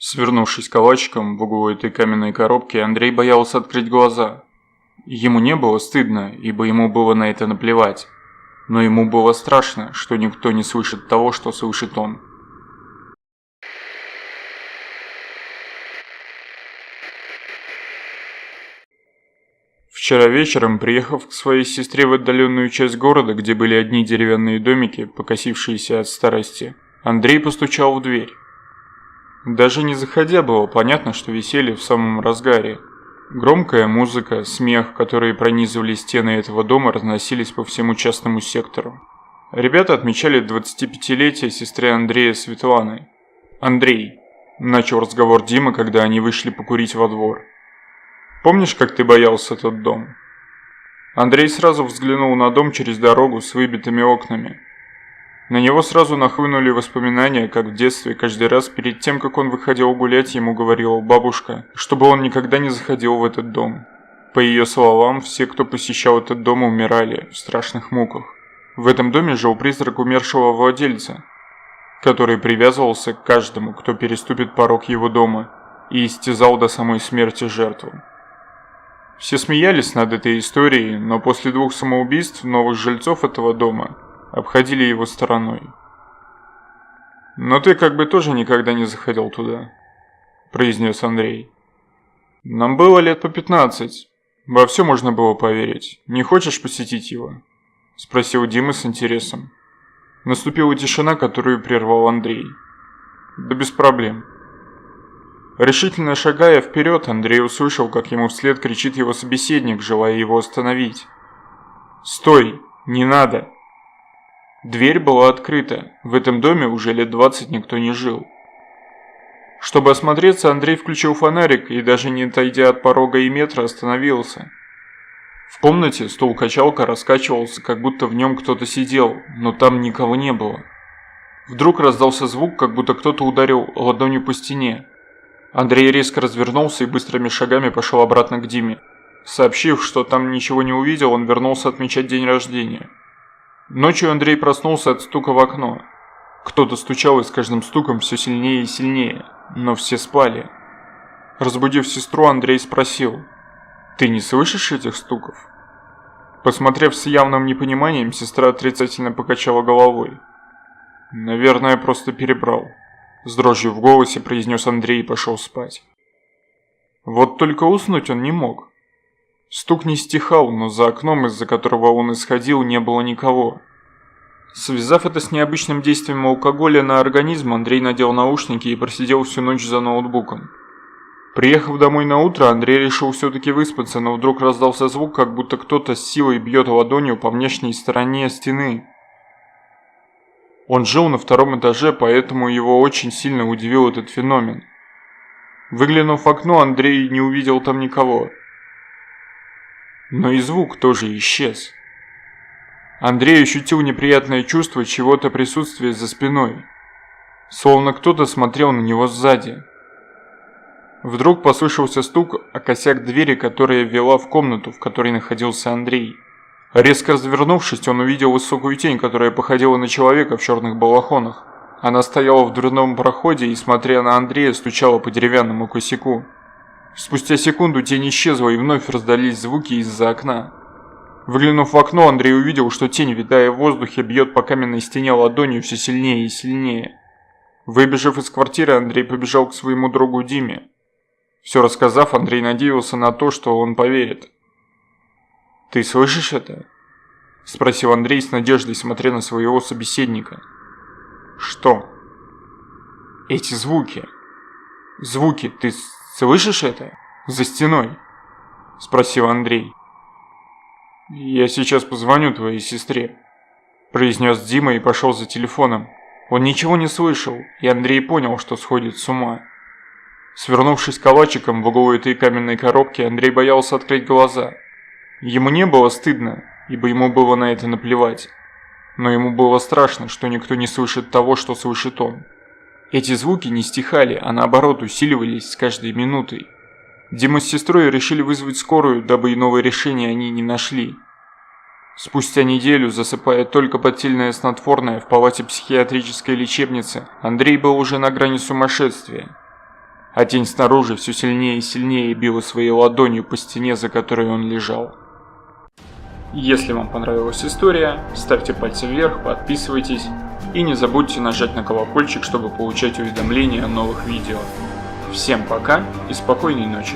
Свернувшись калачиком в углу этой каменной коробки, Андрей боялся открыть глаза. Ему не было стыдно, ибо ему было на это наплевать. Но ему было страшно, что никто не слышит того, что слышит он. Вчера вечером, приехав к своей сестре в отдаленную часть города, где были одни деревянные домики, покосившиеся от старости, Андрей постучал в дверь. Даже не заходя, было понятно, что веселье в самом разгаре. Громкая музыка, смех, которые пронизывали стены этого дома, разносились по всему частному сектору. Ребята отмечали 25-летие сестры Андрея Светланы. «Андрей», – начал разговор Дима, когда они вышли покурить во двор. «Помнишь, как ты боялся тот дом?» Андрей сразу взглянул на дом через дорогу с выбитыми окнами. На него сразу нахлынули воспоминания, как в детстве каждый раз перед тем, как он выходил гулять, ему говорила бабушка, чтобы он никогда не заходил в этот дом. По ее словам, все, кто посещал этот дом, умирали в страшных муках. В этом доме жил призрак умершего владельца, который привязывался к каждому, кто переступит порог его дома, и истязал до самой смерти жертву. Все смеялись над этой историей, но после 2 самоубийств новых жильцов этого дома обходили его стороной. «Но ты как бы тоже никогда не заходил туда», – произнес Андрей. «Нам было лет по 15. Во все можно было поверить. Не хочешь посетить его?» – спросил Дима с интересом. Наступила тишина, которую прервал Андрей. «Да без проблем». Решительно шагая вперед, Андрей услышал, как ему вслед кричит его собеседник, желая его остановить. «Стой! Не надо!» Дверь была открыта. В этом доме уже лет 20 никто не жил. Чтобы осмотреться, Андрей включил фонарик и, даже не отойдя от порога и метра, остановился. В комнате стул-качалка раскачивался, как будто в нем кто-то сидел, но там никого не было. Вдруг раздался звук, как будто кто-то ударил ладонью по стене. Андрей резко развернулся и быстрыми шагами пошел обратно к Диме. Сообщив, что там ничего не увидел, он вернулся отмечать день рождения. Ночью Андрей проснулся от стука в окно. Кто-то стучал, и с каждым стуком все сильнее и сильнее, но все спали. Разбудив сестру, Андрей спросил: «Ты не слышишь этих стуков?» Посмотрев с явным непониманием, сестра отрицательно покачала головой. «Наверное, просто перебрал», – с дрожью в голосе произнес Андрей и пошел спать. Вот только уснуть он не мог. Стук не стихал, но за окном, из-за которого он исходил, не было никого. Связав это с необычным действием алкоголя на организм, Андрей надел наушники и просидел всю ночь за ноутбуком. Приехав домой на утро, Андрей решил все-таки выспаться, но вдруг раздался звук, как будто кто-то с силой бьет ладонью по внешней стороне стены. Он жил на 2-м этаже, поэтому его очень сильно удивил этот феномен. Выглянув в окно, Андрей не увидел там никого. Но и звук тоже исчез. Андрей ощутил неприятное чувство чего-то присутствия за спиной. Словно кто-то смотрел на него сзади. Вдруг послышался стук о косяк двери, которая вела в комнату, в которой находился Андрей. Резко развернувшись, он увидел высокую тень, которая походила на человека в черных балахонах. Она стояла в дверном проходе и, смотря на Андрея, стучала по деревянному косяку. Спустя секунду тень исчезла, и вновь раздались звуки из-за окна. Выглянув в окно, Андрей увидел, что тень, витая в воздухе, бьет по каменной стене ладонью все сильнее и сильнее. Выбежав из квартиры, Андрей побежал к своему другу Диме. Все рассказав, Андрей надеялся на то, что он поверит. «Ты слышишь это?» – спросил Андрей с надеждой, смотря на своего собеседника. «Что?» «Эти звуки. Звуки, ты слышишь это? За стеной?» – спросил Андрей. «Я сейчас позвоню твоей сестре», – произнес Дима и пошел за телефоном. Он ничего не слышал, и Андрей понял, что сходит с ума. Свернувшись калачиком в углу этой каменной коробки, Андрей боялся открыть глаза. Ему не было стыдно, ибо ему было на это наплевать. Но ему было страшно, что никто не слышит того, что слышит он. Эти звуки не стихали, а наоборот усиливались с каждой минутой. Дима с сестрой решили вызвать скорую, дабы иного решения они не нашли. Спустя неделю, засыпая только подтельное снотворное в палате психиатрической лечебницы, Андрей был уже на грани сумасшествия. а тень снаружи все сильнее и сильнее била своей ладонью по стене, за которой он лежал. Если вам понравилась история, ставьте пальцы вверх, подписывайтесь и не забудьте нажать на колокольчик, чтобы получать уведомления о новых видео. Всем пока и спокойной ночи!